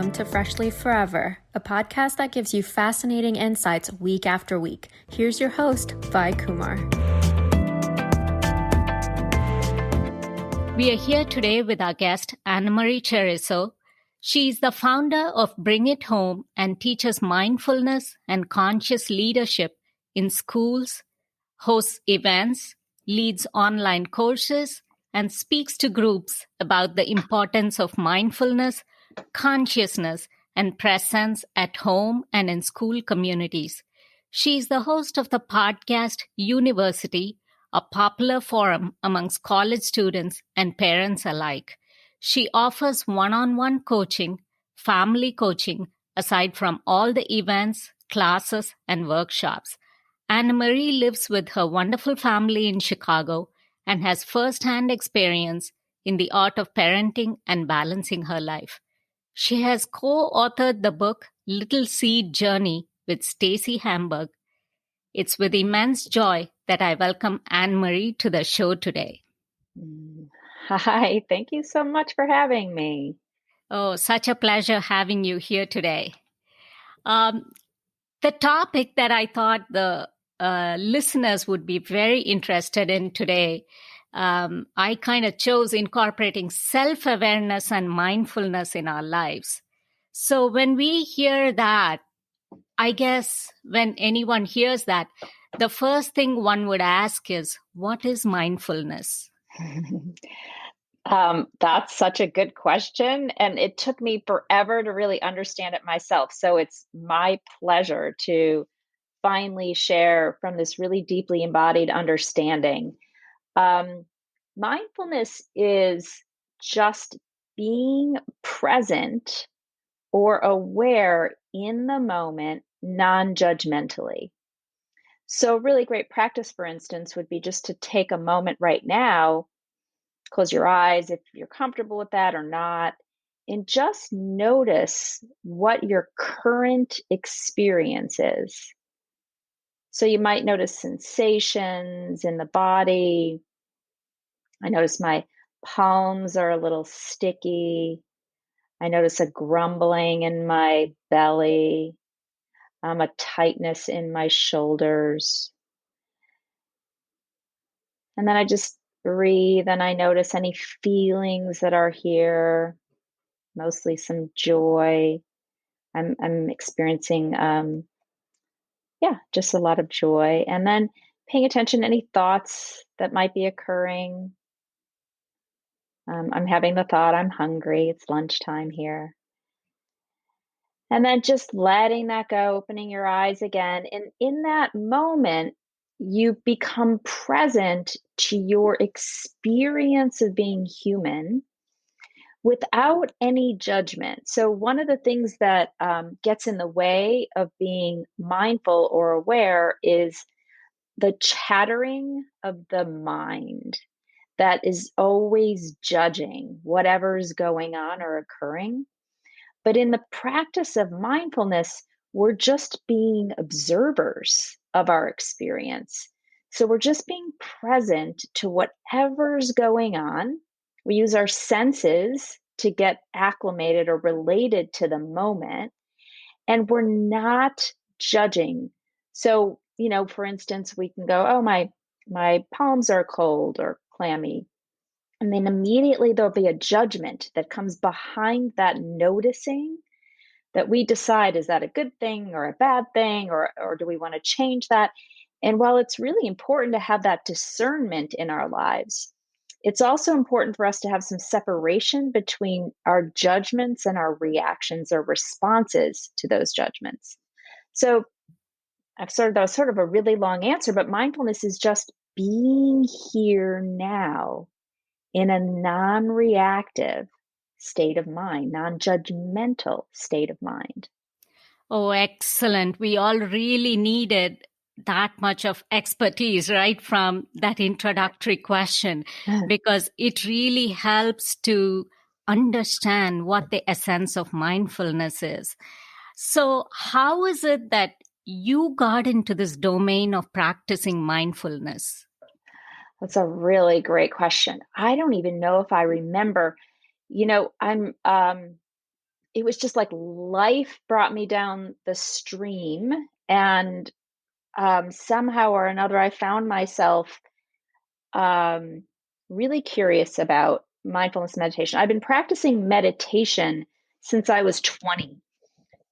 Welcome to Freshly Forever, a podcast that gives you fascinating insights week after week. Here's your host, Vi Kumar. We are here today with our guest, AnnMarie Chereso. She is the founder of BringitHome and teaches mindfulness and conscious leadership in schools, hosts events, leads online courses, and speaks to groups about the importance of mindfulness, consciousness, and presence at home and in school communities. She is the host of the podcast University, a popular forum amongst college students and parents alike. She offers one-on-one coaching, family coaching, aside from all the events, classes, and workshops. AnnMarie lives with her wonderful family in Chicago and has first-hand experience in the art of parenting and balancing her life. She has co-authored the book Little Seed Journey with Stacy Hamburg. It's with immense joy that I welcome AnnMarie to the show today. Hi, thank you so much for having me. Oh, such a pleasure having you here today. The topic that I thought the listeners would be very interested in today, I kind of chose incorporating self-awareness and mindfulness in our lives. So when we hear that, I guess when anyone hears that, the first thing one would ask is, what is mindfulness? That's such a good question. And it took me forever to really understand it myself. So it's my pleasure to finally share from this really deeply embodied understanding. Mindfulness is just being present or aware in the moment, non-judgmentally. So, really great practice, for instance, would be just to take a moment right now, close your eyes if you're comfortable with that or not, and just notice what your current experience is. So you might notice sensations in the body. I notice my palms are a little sticky. I notice a grumbling in my belly, a tightness in my shoulders. And then I just breathe and I notice any feelings that are here, mostly some joy. I'm experiencing, just a lot of joy. And then paying attention to any thoughts that might be occurring. I'm having the thought, I'm hungry, it's lunchtime here. And then just letting that go, opening your eyes again. And in that moment, you become present to your experience of being human without any judgment. So one of the things that gets in the way of being mindful or aware is the chattering of the mind that is always judging whatever's going on or occurring. But in the practice of mindfulness, we're just being observers of our experience. So we're just being present to whatever's going on. We use our senses to get acclimated or related to the moment, and we're not judging. So, for instance, we can go, oh, my palms are cold or clammy. And then immediately there'll be a judgment that comes behind that noticing that we decide, is that a good thing or a bad thing, or do we want to change that? And while it's really important to have that discernment in our lives, it's also important for us to have some separation between our judgments and our reactions or responses to those judgments. So that was sort of a really long answer, but mindfulness is just being here now in a non-reactive state of mind, non-judgmental state of mind. Oh, excellent. We all really needed that much of expertise, right, from that introductory question, because it really helps to understand what the essence of mindfulness is. So how is it that you got into this domain of practicing mindfulness? That's a really great question. I don't even know if I remember. I'm it was just like life brought me down the stream, and somehow or another, I found myself um, really curious about mindfulness meditation. I've been practicing meditation since I was 20.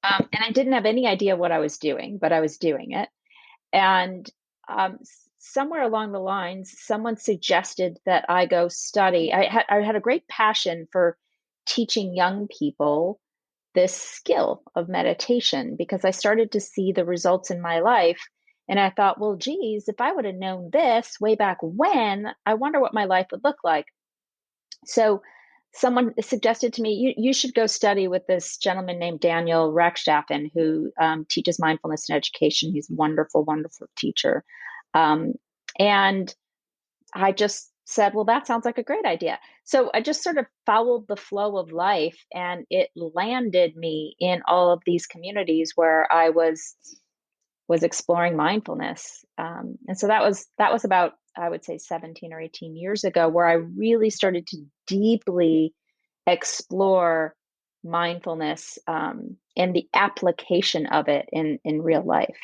And I didn't have any idea what I was doing, but I was doing it. And somewhere along the lines, someone suggested that I go study. I had a great passion for teaching young people this skill of meditation because I started to see the results in my life. And I thought, well, geez, if I would have known this way back when, I wonder what my life would look like. So someone suggested to me, you should go study with this gentleman named Daniel Rackstaffen, who teaches mindfulness in education. He's a wonderful, wonderful teacher. And I just said, well, that sounds like a great idea. So I just sort of followed the flow of life, and it landed me in all of these communities where I was exploring mindfulness. And so that was about, I would say, 17 or 18 years ago, where I really started to deeply explore mindfulness and the application of it in real life.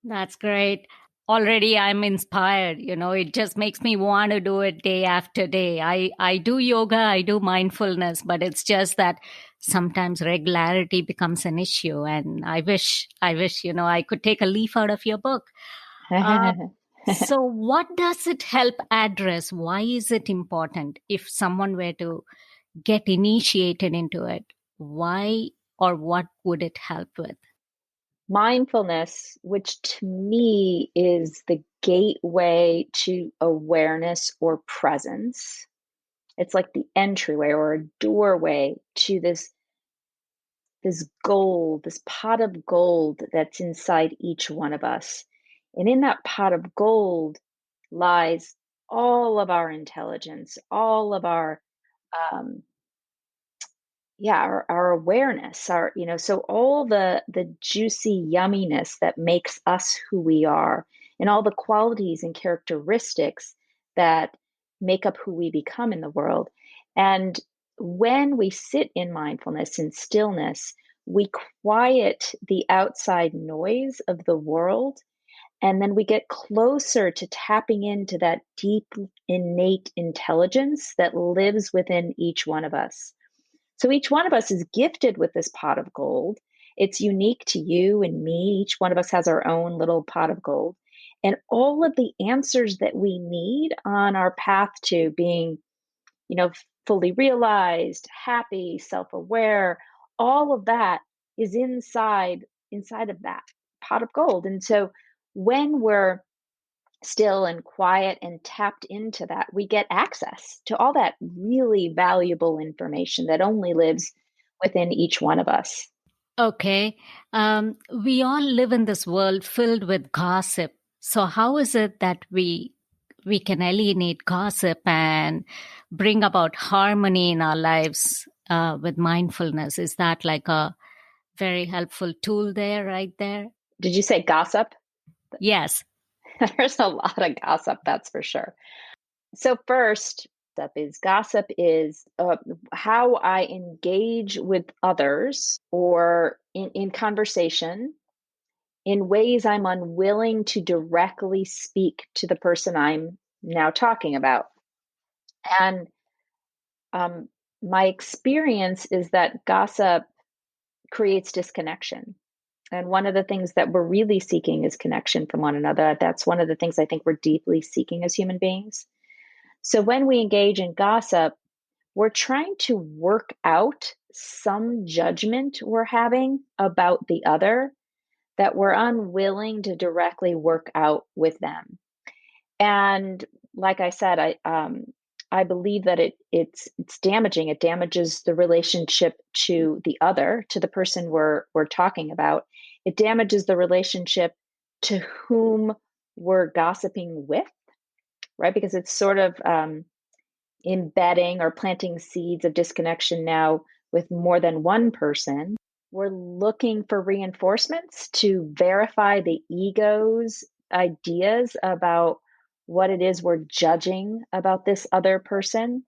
That's great. Already I'm inspired. It just makes me want to do it day after day. I do yoga, I do mindfulness, but it's just that sometimes regularity becomes an issue. And I wish, I could take a leaf out of your book. So what does it help address? Why is it important if someone were to get initiated into it? Why or what would it help with? Mindfulness, which to me is the gateway to awareness or presence. It's like the entryway or a doorway to this gold, this pot of gold that's inside each one of us. And in that pot of gold lies all of our intelligence, all of our um, our awareness, so all the juicy yumminess that makes us who we are, and all the qualities and characteristics that make up who we become in the world. And when we sit in mindfulness and stillness, we quiet the outside noise of the world, and then we get closer to tapping into that deep innate intelligence that lives within each one of us. So each one of us is gifted with this pot of gold. It's unique to you and me. Each one of us has our own little pot of gold. And all of the answers that we need on our path to being, fully realized, happy, self-aware, all of that is inside of that pot of gold. And so when we're still and quiet and tapped into that, we get access to all that really valuable information that only lives within each one of us. Okay. We all live in this world filled with gossip. So how is it that we can alienate gossip and bring about harmony in our lives with mindfulness? Is that like a very helpful tool there, right there? Did you say gossip? Yes. There's a lot of gossip, that's for sure. So first, gossip is how I engage with others or in conversation in ways I'm unwilling to directly speak to the person I'm now talking about. And um, my experience is that gossip creates disconnection. And one of the things that we're really seeking is connection from one another. That's one of the things I think we're deeply seeking as human beings. So when we engage in gossip, we're trying to work out some judgment we're having about the other that we're unwilling to directly work out with them. And like I said, I believe that it's damaging. It damages the relationship to the other, to the person we're talking about. It damages the relationship to whom we're gossiping with, right? Because it's sort of embedding or planting seeds of disconnection now with more than one person. We're looking for reinforcements to verify the ego's ideas about what it is we're judging about this other person.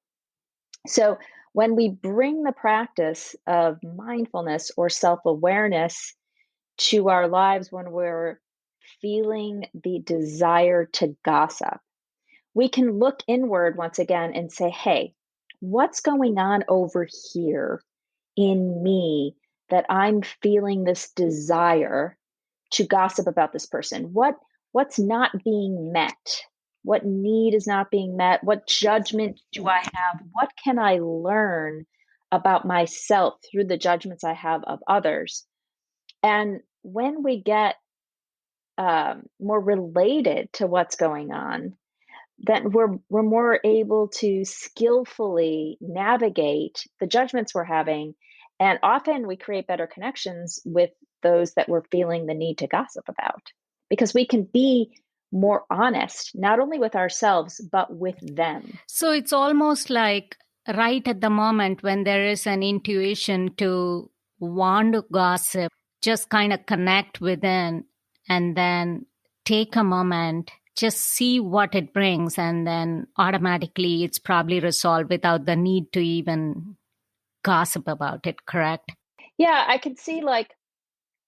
So When we bring the practice of mindfulness or self-awareness to our lives when we're feeling the desire to gossip, we can look inward once again and say, hey, what's going on over here in me that I'm feeling this desire to gossip about this person? What's not being met? What need is not being met? What judgment do I have? What can I learn about myself through the judgments I have of others? And when we get more related to what's going on, then we're more able to skillfully navigate the judgments we're having, and often we create better connections with those that we're feeling the need to gossip about, because we can be more honest, not only with ourselves, but with them. So it's almost like right at the moment when there is an intuition to want to gossip, just kind of connect within and then take a moment, just see what it brings, and then automatically it's probably resolved without the need to even gossip about it, correct? Yeah, I can see like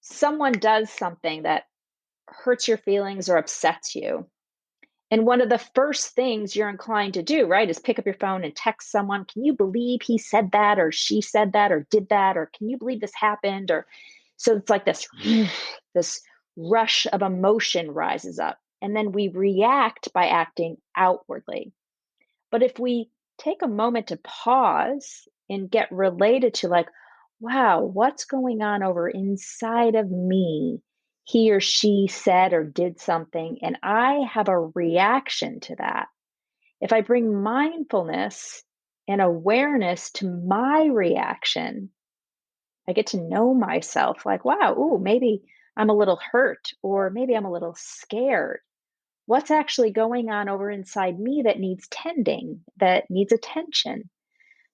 someone does something that hurts your feelings or upsets you. And one of the first things you're inclined to do, right, is pick up your phone and text someone. Can you believe he said that, or she said that, or did that, or can you believe this happened? Or so it's like this, this rush of emotion rises up. And then we react by acting outwardly. But if we take a moment to pause and get related to, like, wow, what's going on over inside of me? He or she said or did something, and I have a reaction to that. If I bring mindfulness and awareness to my reaction, I get to know myself, like, wow, ooh, maybe I'm a little hurt, or maybe I'm a little scared. What's actually going on over inside me that needs tending, that needs attention?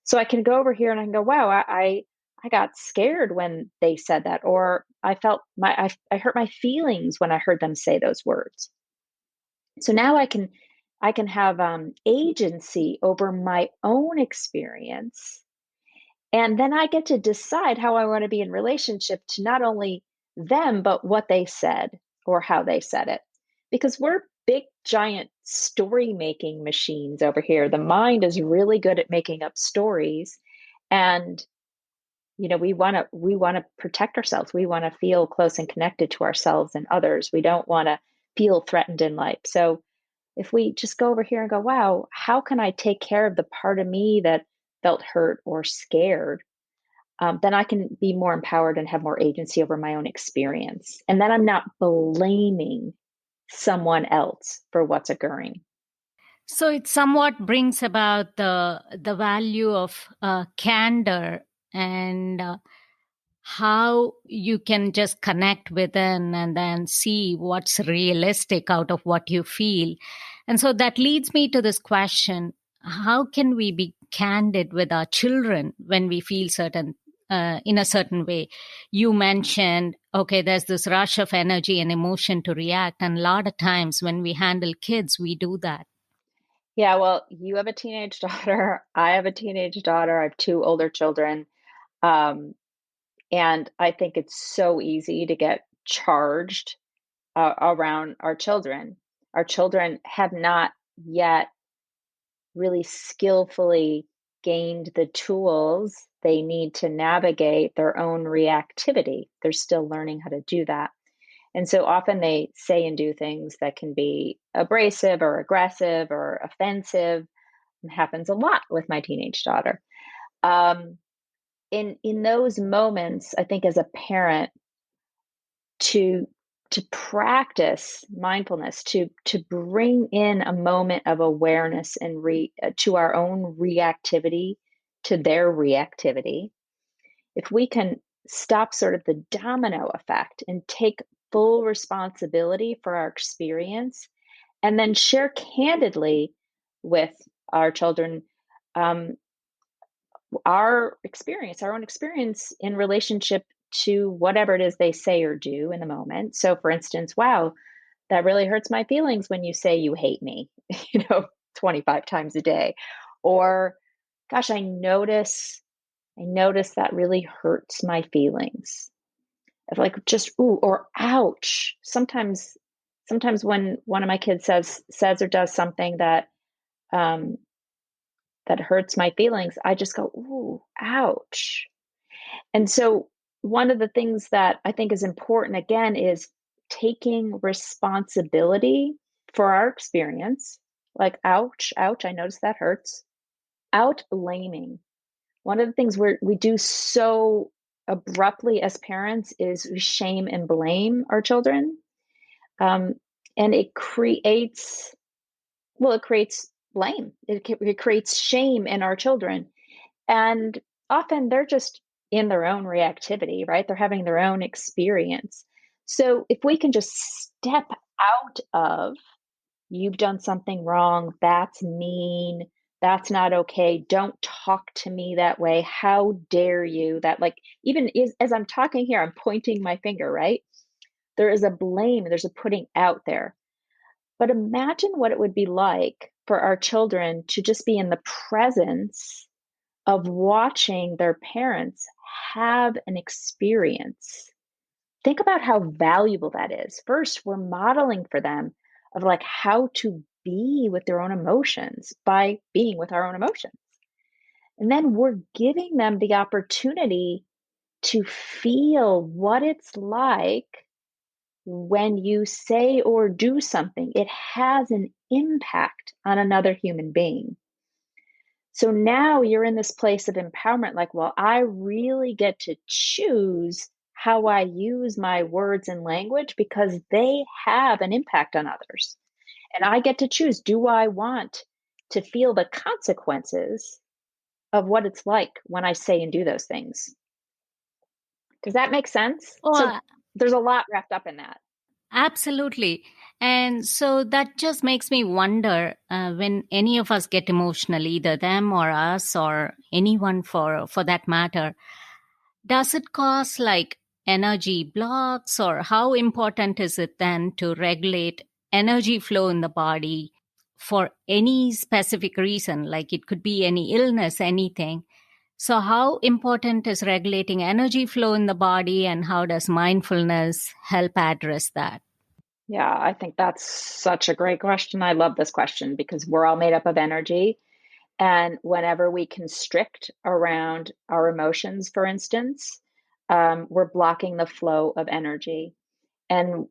So I can go over here and I can go, wow, I got scared when they said that, or I felt I hurt my feelings when I heard them say those words. So now I can have agency over my own experience, and then I get to decide how I want to be in relationship to not only them, but what they said or how they said it. Because we're big, giant story making machines over here. The mind is really good at making up stories. And we want to protect ourselves. We want to feel close and connected to ourselves and others. We don't want to feel threatened in life. So if we just go over here and go, wow, how can I take care of the part of me that felt hurt or scared? Then I can be more empowered and have more agency over my own experience. And then I'm not blaming someone else for what's occurring. So it somewhat brings about the value of candor and how you can just connect within and then see what's realistic out of what you feel. And so that leads me to this question: how can we be candid with our children when we feel certain in a certain way? You mentioned, okay, there's this rush of energy and emotion to react, and a lot of times when we handle kids, we do that. Yeah, well, you have a teenage daughter. I have a teenage daughter. I have two older children. Um, and I think it's so easy to get charged around our children. Our children have not yet really skillfully gained the tools they need to navigate their own reactivity. They're still learning how to do that. And so often they say and do things that can be abrasive or aggressive or offensive. It happens a lot with my teenage daughter. Um, in those moments, I think as a parent, to practice mindfulness, to bring in a moment of awareness and to our own reactivity to their reactivity. If we can stop sort of the domino effect and take full responsibility for our experience, and then share candidly with our children um, our own experience in relationship to whatever it is they say or do in the moment. So, for instance, wow, that really hurts my feelings when you say you hate me, 25 times a day. Or, gosh, I notice that really hurts my feelings. Of like just, ooh, or ouch. Sometimes when one of my kids says or does something that um, that hurts my feelings, I just go, ooh, ouch. And so one of the things that I think is important again is taking responsibility for our experience. Like, ouch, ouch, I noticed that hurts. Out blaming. One of the things we do so abruptly as parents is we shame and blame our children. Um, and it creates blame. It creates shame in our children. And often they're just in their own reactivity, right? They're having their own experience. So if we can just step out of, you've done something wrong, that's mean, that's not okay, don't talk to me that way, how dare you, that like, even as I'm talking here, I'm pointing my finger, right? There is a blame, there's a putting out there. But imagine what it would be like for our children to just be in the presence of watching their parents have an experience. Think about how valuable that is. First, we're modeling for them of like how to be with their own emotions by being with our own emotions. And then we're giving them the opportunity to feel what it's like when you say or do something. It has an impact on another human being. So now you're in this place of empowerment, like, well, I really get to choose how I use my words and language because they have an impact on others. And I get to choose, do I want to feel the consequences of what it's like when I say and do those things? Does that make sense? So Oh, there's a lot wrapped up in that. absolutely. And so that just makes me wonder when any of us get emotional, either them or us or anyone for that matter, does it cause like energy blocks, or how important is it then to regulate energy flow in the body for any specific reason? Like it could be any illness, anything. So, how important is regulating energy flow in the body, and how does mindfulness help address that? Yeah, I think that's such a great question. I love this question because we're all made up of energy. And whenever we constrict around our emotions, for instance, we're blocking the flow of energy. And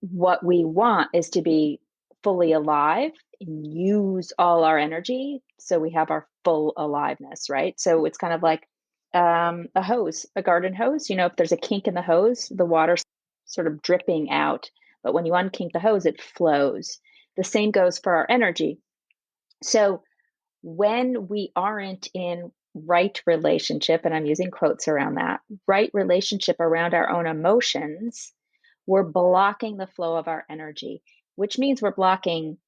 what we want is to be fully alive and use all our energy so we have our full aliveness, right? So it's kind of like a hose, a garden hose. You know, if there's a kink in the hose, the water's sort of dripping out. But when you unkink the hose, it flows. The same goes for our energy. So when we aren't in right relationship, and I'm using quotes around that, right relationship around our own emotions, we're blocking the flow of our energy, which means we're blocking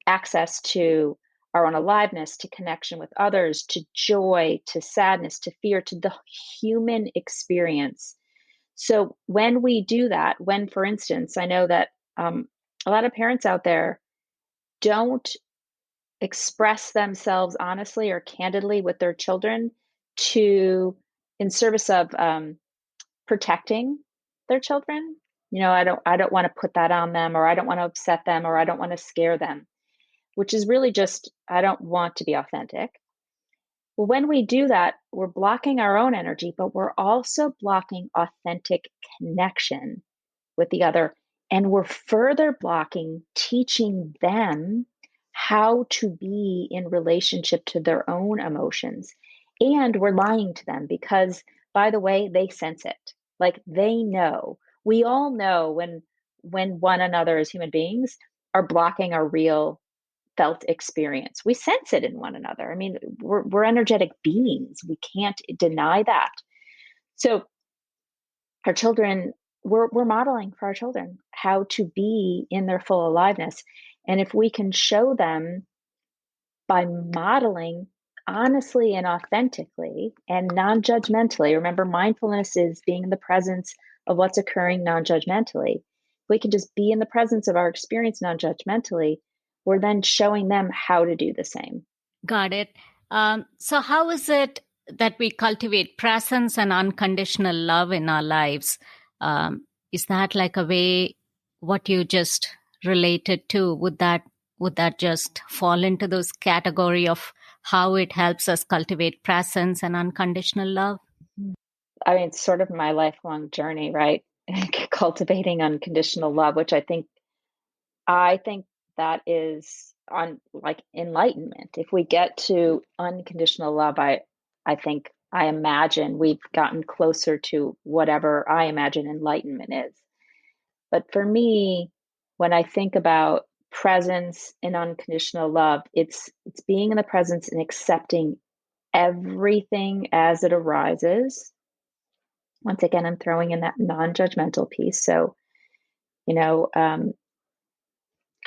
access to our own aliveness, to connection with others, to joy, to sadness, to fear, to the human experience. So when we do that, when, for instance, I know that a lot of parents out there don't express themselves honestly or candidly with their children to in service of protecting their children. You know, I don't want to put that on them, or I don't want to upset them, or I don't want to scare them, which is really just, I don't want to be authentic. Well, when we do that, we're blocking our own energy, but we're also blocking authentic connection with the other. And we're further blocking teaching them how to be in relationship to their own emotions. And we're lying to them because, by the way, they sense it. Like they know. We all know when one another as human beings are blocking our real felt experience. We sense it in one another. I mean, we're energetic beings. We can't deny that. So our children, we're modeling for our children how to be in their full aliveness. And if we can show them by modeling honestly and authentically and non-judgmentally, remember mindfulness is being in the presence of what's occurring non-judgmentally. We can just be in the presence of our experience non-judgmentally. We're then showing them how to do the same. Got it. So how is it that we cultivate presence and unconditional love in our lives? Is that like a way what you just related to? Would that just fall into those category of how it helps us cultivate presence and unconditional love? I mean, it's sort of my lifelong journey, right? Cultivating unconditional love, which I think that is on like enlightenment. If we get to unconditional love, I imagine we've gotten closer to whatever I imagine enlightenment is. But for me, when I think about presence and unconditional love, it's being in the presence and accepting everything as it arises. Once again, I'm throwing in that non-judgmental piece. So, you know,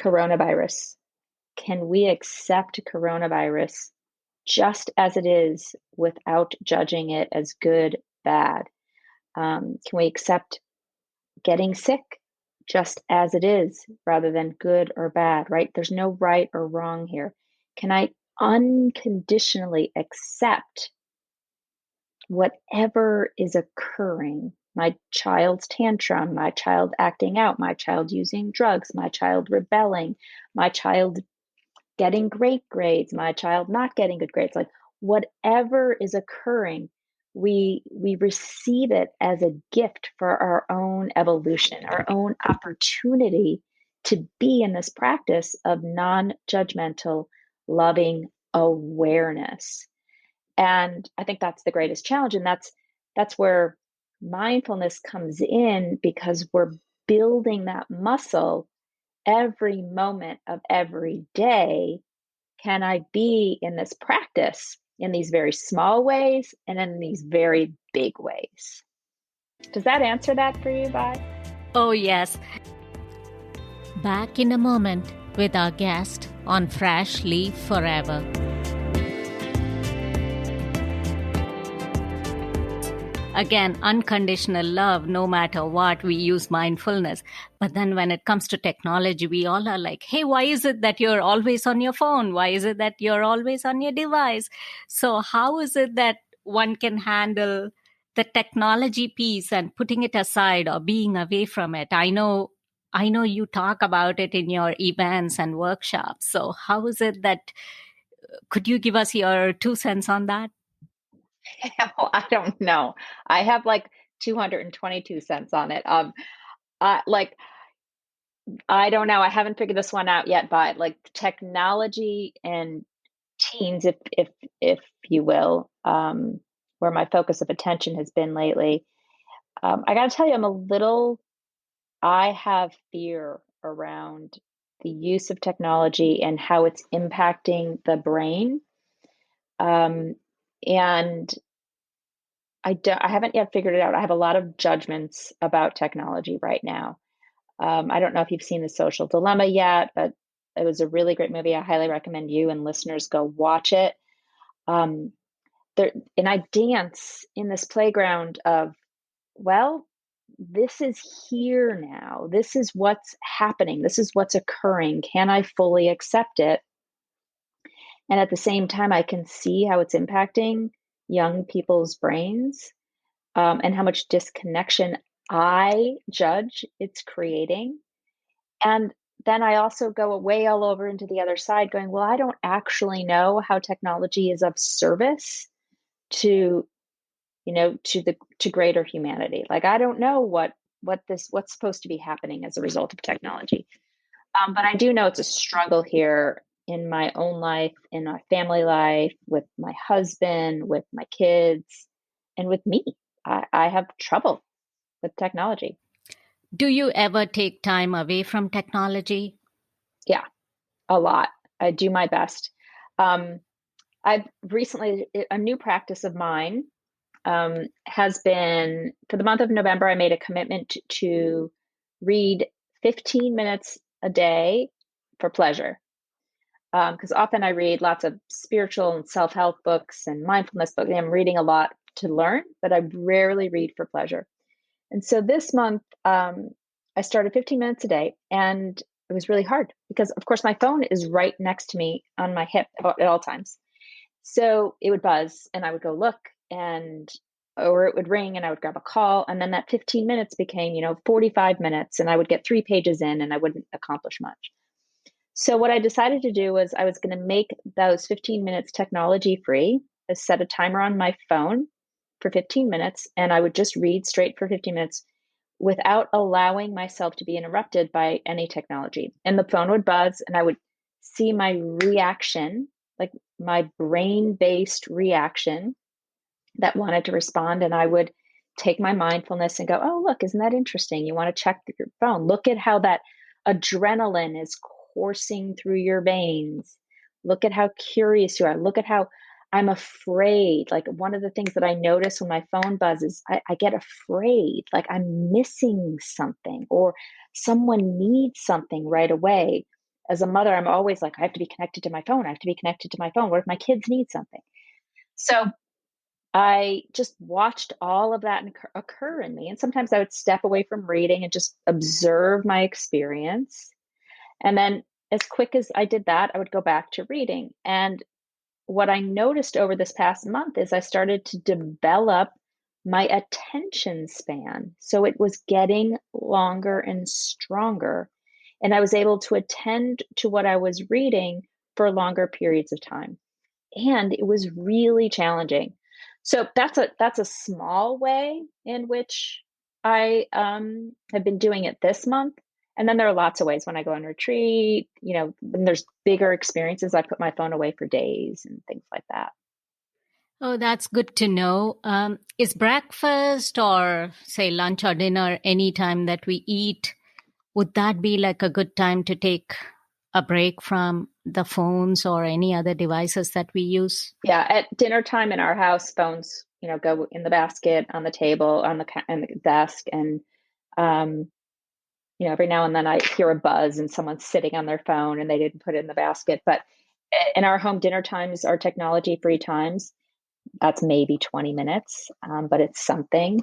coronavirus. Can we accept coronavirus just as it is without judging it as good, bad? Can we accept getting sick just as it is rather than good or bad, right? There's no right or wrong here. Can I unconditionally accept whatever is occurring? My child's tantrum, my child acting out, my child using drugs, my child rebelling, my child getting great grades, my child not getting good grades, like whatever is occurring, we receive it as a gift for our own evolution, our own opportunity to be in this practice of non-judgmental, loving awareness. And I think that's the greatest challenge. And that's where mindfulness comes in, because we're building that muscle every moment of every day. Can I be in this practice in these very small ways and in these very big ways? Does that answer that for you, Vi? Oh, yes. Back in a moment with our guest on Fresh Leaf Forever. Again, unconditional love, no matter what, we use mindfulness. But then when it comes to technology, we all are like, hey, why is it that you're always on your phone? Why is it that you're always on your device? So how is it that one can handle the technology piece and putting it aside or being away from it? I know you talk about it in your events and workshops. So how is it that, could you give us your 2 cents on that? I don't know. I have like 222 cents on it. Like, I don't know. I haven't figured this one out yet, but like technology and teens, if you will, where my focus of attention has been lately. I got to tell you, I have fear around the use of technology and how it's impacting the brain. And I haven't yet figured it out. I have a lot of judgments about technology right now. I don't know if you've seen The Social Dilemma yet, but it was a really great movie. I highly recommend you and listeners go watch it. Um, and I dance in this playground of, well, this is here now. This is what's happening. This is what's occurring. Can I fully accept it? And at the same time, I can see how it's impacting young people's brains, and how much disconnection I judge it's creating. And then I also go way all over into the other side going, well, I don't actually know how technology is of service to, to greater humanity. Like, I don't know what's supposed to be happening as a result of technology. But I do know it's a struggle here in my own life, in my family life, with my husband, with my kids, and with me. I have trouble with technology. Do you ever take time away from technology? Yeah, a lot. I do my best. Um, I've recently, a new practice of mine has been, for the month of November, I made a commitment to read 15 minutes a day for pleasure. Because often I read lots of spiritual and self-help books and mindfulness books. I'm reading a lot to learn, but I rarely read for pleasure. And so this month, I started 15 minutes a day, and it was really hard because, of course, my phone is right next to me on my hip at all times. So it would buzz and I would go look, or it would ring and I would grab a call. And then that 15 minutes became, 45 minutes, and I would get 3 pages in and I wouldn't accomplish much. So what I decided to do was I was going to make those 15 minutes technology free. I set a timer on my phone for 15 minutes, and I would just read straight for 15 minutes without allowing myself to be interrupted by any technology. And the phone would buzz and I would see my reaction, like my brain-based reaction that wanted to respond. And I would take my mindfulness and go, oh, look, isn't that interesting? You want to check your phone. Look at how that adrenaline is coursing through your veins. Look at how curious you are. Look at how I'm afraid. Like, one of the things that I notice when my phone buzzes, I get afraid, like I'm missing something or someone needs something right away. As a mother, I'm always like, I have to be connected to my phone. I have to be connected to my phone. What if my kids need something? So I just watched all of that occur in me. And sometimes I would step away from reading and just observe my experience. And then, as quick as I did that, I would go back to reading. And what I noticed over this past month is I started to develop my attention span. So it was getting longer and stronger. And I was able to attend to what I was reading for longer periods of time. And it was really challenging. So that's a small way in which I have been doing it this month. And then there are lots of ways when I go on retreat, when there's bigger experiences, I put my phone away for days and things like that. Oh, that's good to know. Is breakfast or say lunch or dinner, any time that we eat, would that be like a good time to take a break from the phones or any other devices that we use? Yeah, at dinner time in our house, phones, go in the basket, on the table, on the desk, and every now and then I hear a buzz and someone's sitting on their phone and they didn't put it in the basket. But in our home, dinner times are technology-free times. That's maybe 20 minutes, but it's something.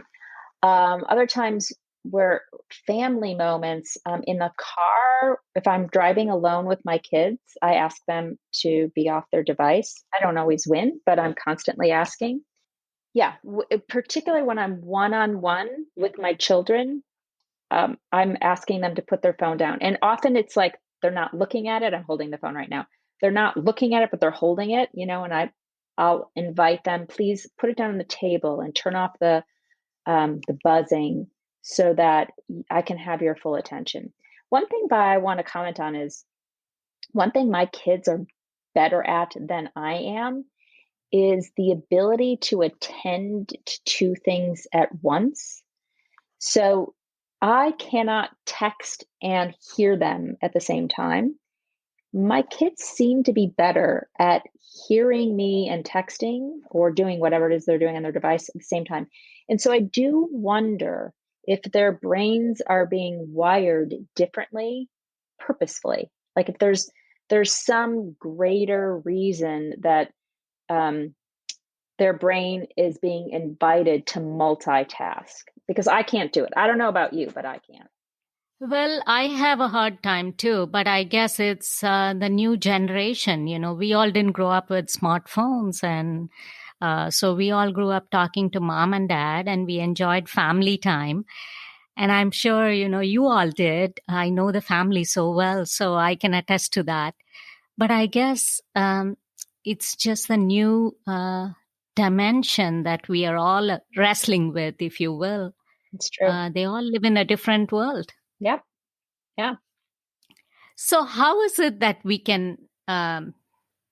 Other times were family moments in the car. If I'm driving alone with my kids, I ask them to be off their device. I don't always win, but I'm constantly asking. Yeah, particularly when I'm one-on-one with my children, I'm asking them to put their phone down. And often it's like they're not looking at it. I'm holding the phone right now. They're not looking at it, but they're holding it, and I'll invite them, please put it down on the table and turn off the buzzing so that I can have your full attention. One thing I want to comment on is one thing my kids are better at than I am is the ability to attend to two things at once. So I cannot text and hear them at the same time. My kids seem to be better at hearing me and texting or doing whatever it is they're doing on their device at the same time. And so I do wonder if their brains are being wired differently purposefully. Like if there's some greater reason that their brain is being invited to multitask, because I can't do it. I don't know about you, but I can't. Well, I have a hard time too, but I guess it's the new generation. We all didn't grow up with smartphones, and so we all grew up talking to mom and dad, and we enjoyed family time. And I'm sure, you all did. I know the family so well, so I can attest to that. But I guess it's just the new dimension that we are all wrestling with, if you will. It's true. They all live in a different world. Yep. Yeah. So, how is it that we can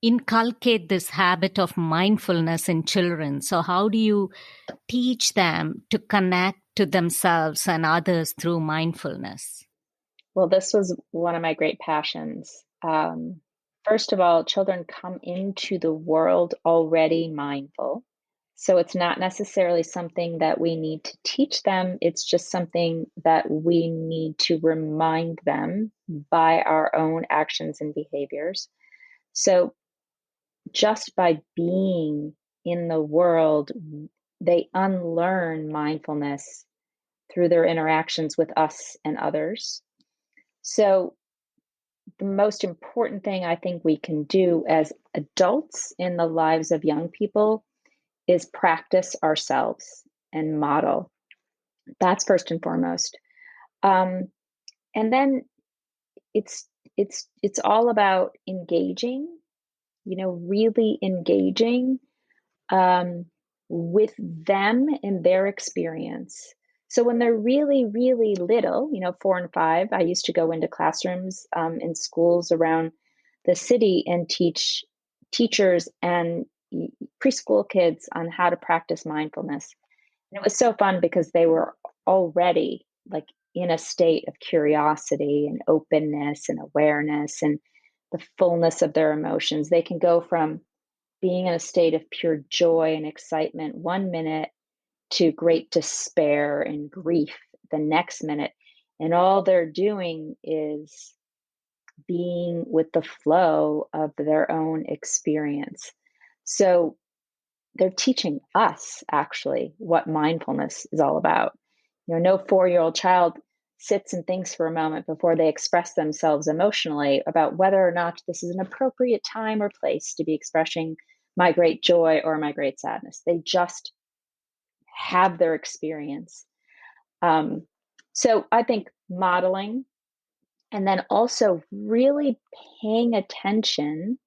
inculcate this habit of mindfulness in children? So, how do you teach them to connect to themselves and others through mindfulness? Well, this was one of my great passions. First of all, children come into the world already mindful. So it's not necessarily something that we need to teach them. It's just something that we need to remind them by our own actions and behaviors. So just by being in the world, they unlearn mindfulness through their interactions with us and others. So the most important thing I think we can do as adults in the lives of young people is practice ourselves and model. That's first and foremost. And then it's all about engaging, really engaging with them and their experience. So when they're really, really little, 4 and 5, I used to go into classrooms in schools around the city and teach teachers and preschool kids on how to practice mindfulness. And it was so fun because they were already like in a state of curiosity and openness and awareness and the fullness of their emotions. They can go from being in a state of pure joy and excitement 1 minute to great despair and grief the next minute. And all they're doing is being with the flow of their own experience. So they're teaching us actually what mindfulness is all about. No 4-year-old child sits and thinks for a moment before they express themselves emotionally about whether or not this is an appropriate time or place to be expressing my great joy or my great sadness. They just have their experience. So I think modeling, and then also really paying attention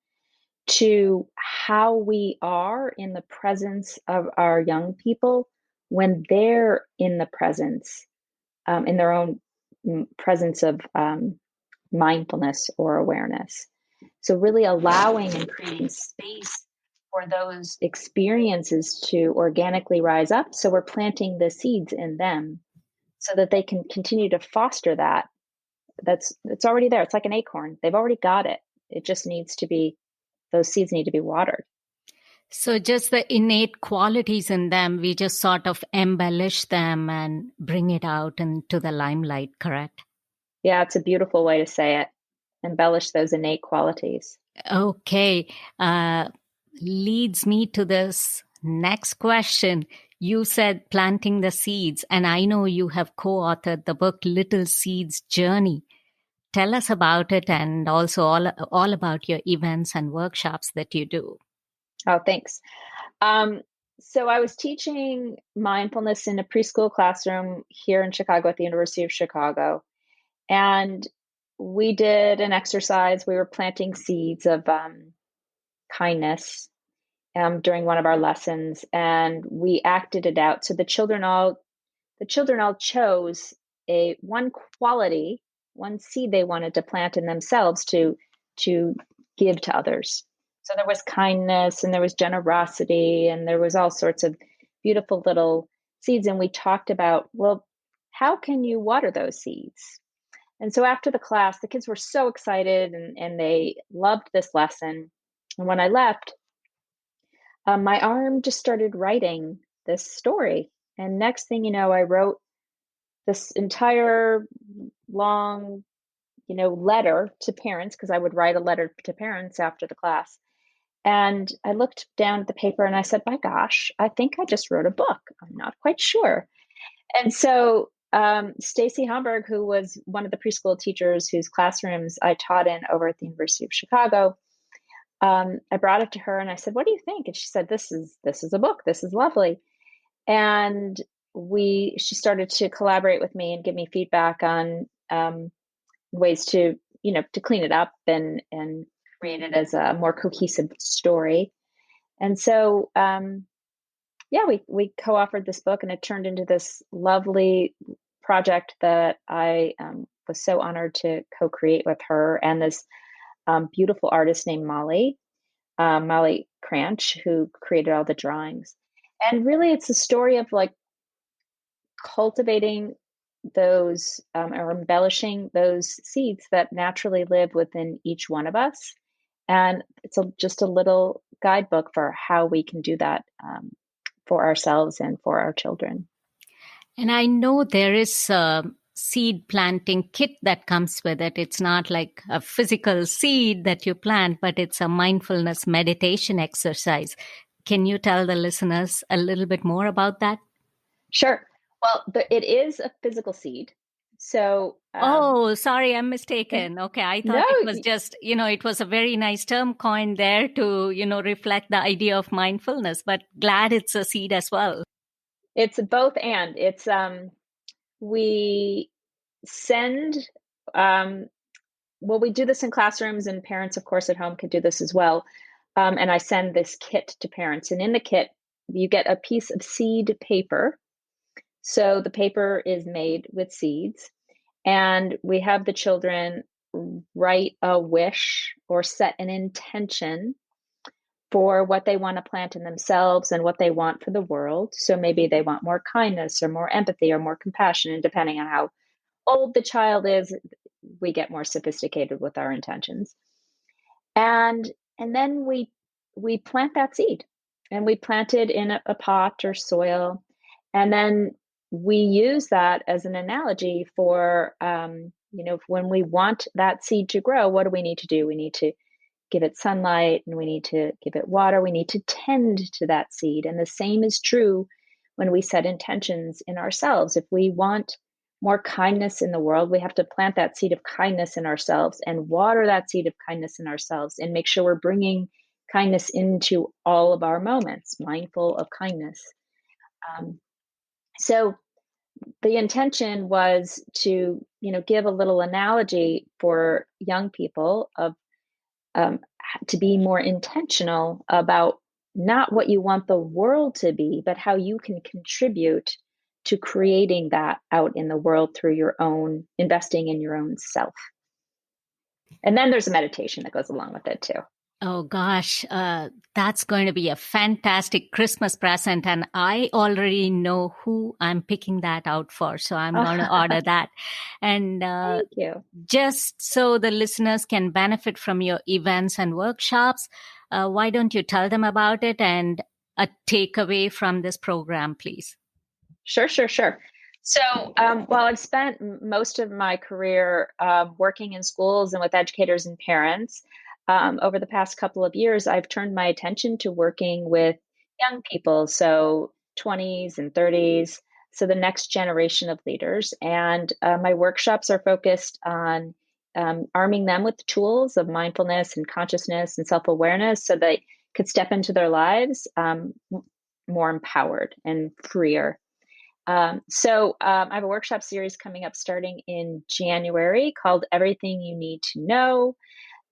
to how we are in the presence of our young people when they're in the presence, in their own presence of mindfulness or awareness. So really allowing and creating space for those experiences to organically rise up. So we're planting the seeds in them so that they can continue to foster that. It's already there. It's like an acorn. They've already got it. It just needs to be, those seeds need to be watered. So just the innate qualities in them, we just sort of embellish them and bring it out into the limelight, correct? Yeah, it's a beautiful way to say it. Embellish those innate qualities. Okay. Leads me to this next question. You said planting the seeds, and I know you have co-authored the book Little Seeds Journey. Tell us about it and also all about your events and workshops that you do. Oh, thanks. So I was teaching mindfulness in a preschool classroom here in Chicago at the University of Chicago. And we did an exercise. We were planting seeds of kindness during one of our lessons, and we acted it out. So the children all chose one quality, one seed they wanted to plant in themselves to give to others. So there was kindness and there was generosity and there was all sorts of beautiful little seeds. And we talked about, well, how can you water those seeds? And so after the class, the kids were so excited and they loved this lesson. And when I left, my arm just started writing this story. And next thing you know, I wrote this entire long, letter to parents, because I would write a letter to parents after the class. And I looked down at the paper and I said, my gosh, I think I just wrote a book. I'm not quite sure. And so Stacy Homburg, who was one of the preschool teachers whose classrooms I taught in over at the University of Chicago, I brought it to her and I said, what do you think? And she said, this is a book. This is lovely. And she started to collaborate with me and give me feedback on ways to clean it up and create it as a more cohesive story. And so, we co-authored this book, and it turned into this lovely project that I was so honored to co-create with her and this beautiful artist named Molly Cranch, who created all the drawings. And really, it's a story of like cultivating those or embellishing those seeds that naturally live within each one of us. And it's just a little guidebook for how we can do that for ourselves and for our children. And I know there is a seed planting kit that comes with it. It's not like a physical seed that you plant, but it's a mindfulness meditation exercise. Can you tell the listeners a little bit more about that? Sure. Well, it is a physical seed. So Oh, sorry, I'm mistaken. Okay, I No, thought it was just, it was a very nice term coined there to, reflect the idea of mindfulness, but glad it's a seed as well. it's both and. It's we send well, we do this in classrooms, and parents, of course, at home can do this as well. And I send this kit to parents, and in the kit, you get a piece of seed paper. So the paper is made with seeds, and we have the children write a wish or set an intention for what they want to plant in themselves and what they want for the world. So maybe they want more kindness or more empathy or more compassion, and depending on how old the child is, we get more sophisticated with our intentions. And then we plant that seed, and we plant it in a pot or soil, and then we use that as an analogy for when we want that seed to grow, what do we need to do? We need to give it sunlight, and we need to give it water. We need to tend to that seed. And the same is true when we set intentions in ourselves. If we want more kindness in the world, we have to plant that seed of kindness in ourselves and water that seed of kindness in ourselves, and make sure we're bringing kindness into all of our moments, mindful of kindness. So the intention was to, give a little analogy for young people of to be more intentional about not what you want the world to be, but how you can contribute to creating that out in the world through your own investing in your own self. And then there's a meditation that goes along with it too. Oh gosh, that's going to be a fantastic Christmas present. And I already know who I'm picking that out for. So I'm going to order that. And Thank you. just so the listeners can benefit from your events and workshops, why don't you tell them about it and a takeaway from this program, please? Sure. So, while I've spent most of my career working in schools and with educators and parents, over the past couple of years, I've turned my attention to working with young people, so 20s and 30s, so the next generation of leaders. And my workshops are focused on arming them with the tools of mindfulness and consciousness and self-awareness so they could step into their lives more empowered and freer. So I have a workshop series coming up starting in January called Everything You Need to Know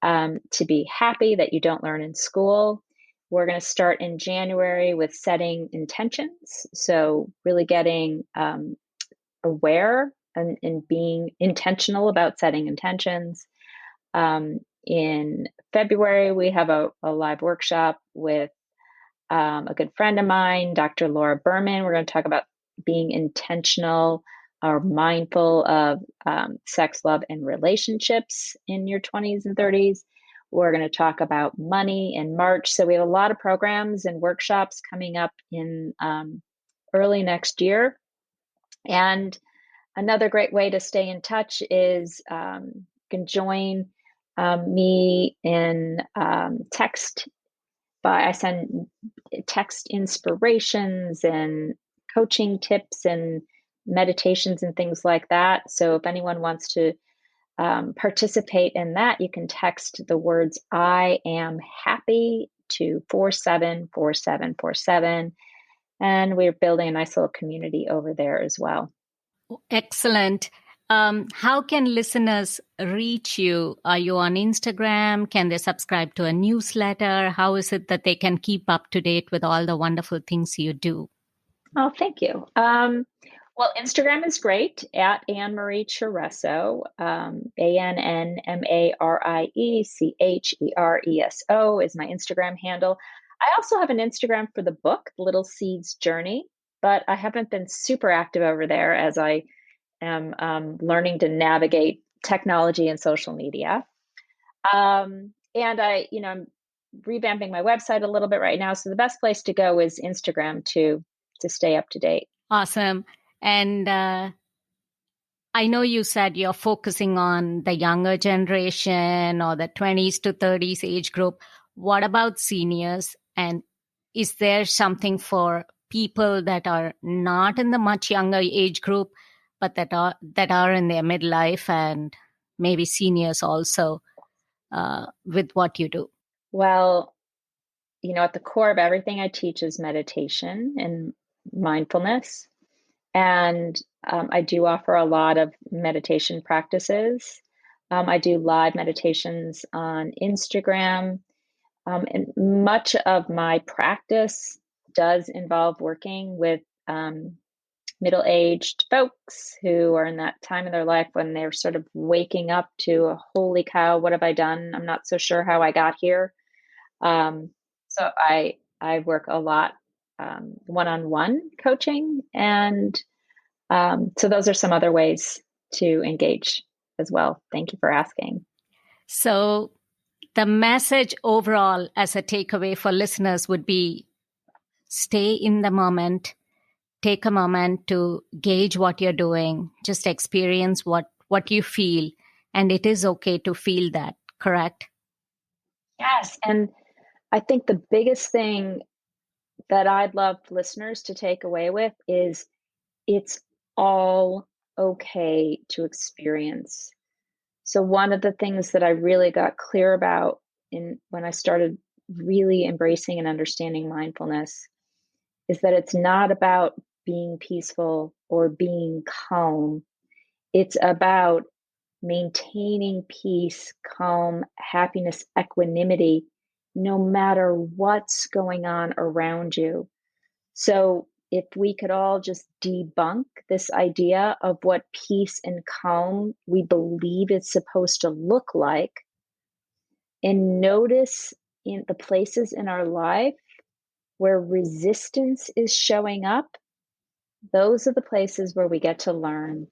to Be Happy That You Don't Learn in School. We're going to start in January with setting intentions. So really getting aware and being intentional about setting intentions. In February, we have a live workshop with a good friend of mine, Dr. Laura Berman. We're going to talk about being intentional or mindful of sex, love, and relationships in your 20s and 30s. We're going to talk about money in March. So we have a lot of programs and workshops coming up in early next year. And another great way to stay in touch is you can join me in text. I send text inspirations and coaching tips and meditations and things like that. So if anyone wants to participate in that, you can text the words "I am happy" to 474747. And we're building a nice little community over there as well. Excellent. How can listeners reach you? Are you on Instagram? Can they subscribe to a newsletter? How is it that they can keep up to date with all the wonderful things you do? Oh, thank you. Well, Instagram is great at AnnMarie Chereso, AnnMarieChereso is my Instagram handle. I also have an Instagram for the book, Little Seeds Journey, but I haven't been super active over there as I am learning to navigate technology and social media. And I'm revamping my website a little bit right now. So the best place to go is Instagram to stay up to date. Awesome. And I know you said you're focusing on the younger generation or the 20s to 30s age group. What about seniors? And is there something for people that are not in the much younger age group, but that are in their midlife and maybe seniors also with what you do? Well, at the core of everything I teach is meditation and mindfulness. And I do offer a lot of meditation practices. I do live meditations on Instagram. And much of my practice does involve working with middle-aged folks who are in that time in their life when they're sort of waking up to, holy cow, what have I done? I'm not so sure how I got here. So I work a lot one-on-one coaching, and so those are some other ways to engage as well. Thank you for asking. So the message overall as a takeaway for listeners would be stay in the moment, take a moment to gauge what you're doing, just experience what you feel, and it is okay to feel that, correct? Yes. And I think the biggest thing that I'd love listeners to take away with is it's all okay to experience. So one of the things that I really got clear about when I started really embracing and understanding mindfulness is that it's not about being peaceful or being calm. It's about maintaining peace, calm, happiness, equanimity, no matter what's going on around you. So if we could all just debunk this idea of what peace and calm we believe it's supposed to look like, and notice in the places in our life where resistance is showing up, those are the places where we get to learn.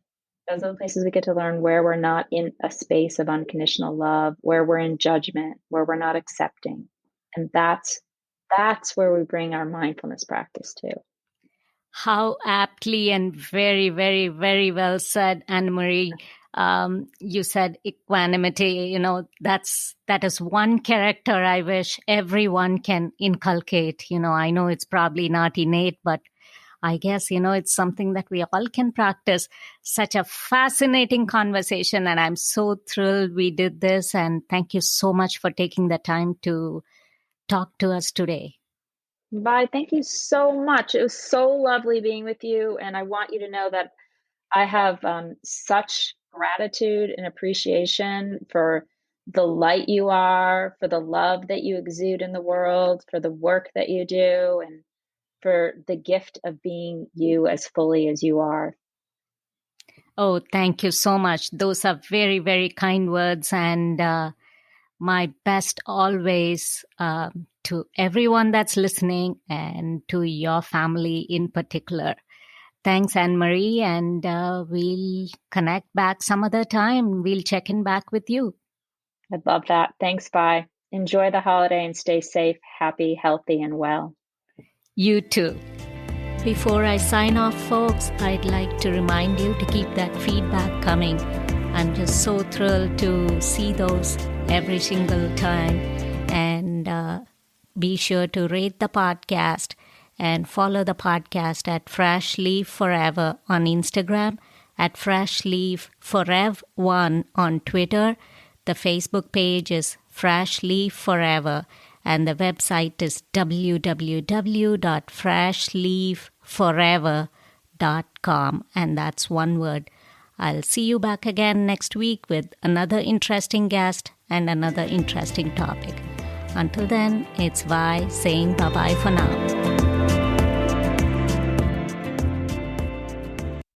Those are the places we get to learn where we're not in a space of unconditional love, where we're in judgment, where we're not accepting. And that's where we bring our mindfulness practice to. How aptly and very, very, very well said, AnnMarie. You said equanimity, that is one character I wish everyone can inculcate. I know it's probably not innate, but I guess, it's something that we all can practice. Such a fascinating conversation, and I'm so thrilled we did this. And thank you so much for taking the time to talk to us today. Bye. Thank you so much. It was so lovely being with you. And I want you to know that I have such gratitude and appreciation for the light you are, for the love that you exude in the world, for the work that you do, and for the gift of being you as fully as you are. Oh, thank you so much. Those are very, very kind words. And my best always to everyone that's listening and to your family in particular. Thanks, AnnMarie. And we'll connect back some other time. We'll check in back with you. I'd love that. Thanks. Bye. Enjoy the holiday and stay safe, happy, healthy, and well. You too. Before I sign off, folks, I'd like to remind you to keep that feedback coming. I'm just so thrilled to see those every single time. And be sure to rate the podcast and follow the podcast at Fresh Leaf Forever on Instagram, at Fresh Leaf Forever1 on Twitter. The Facebook page is Fresh Leaf Forever. And the website is www.freshleafforever.com. And that's one word. I'll see you back again next week with another interesting guest and another interesting topic. Until then, it's Vi saying bye-bye for now.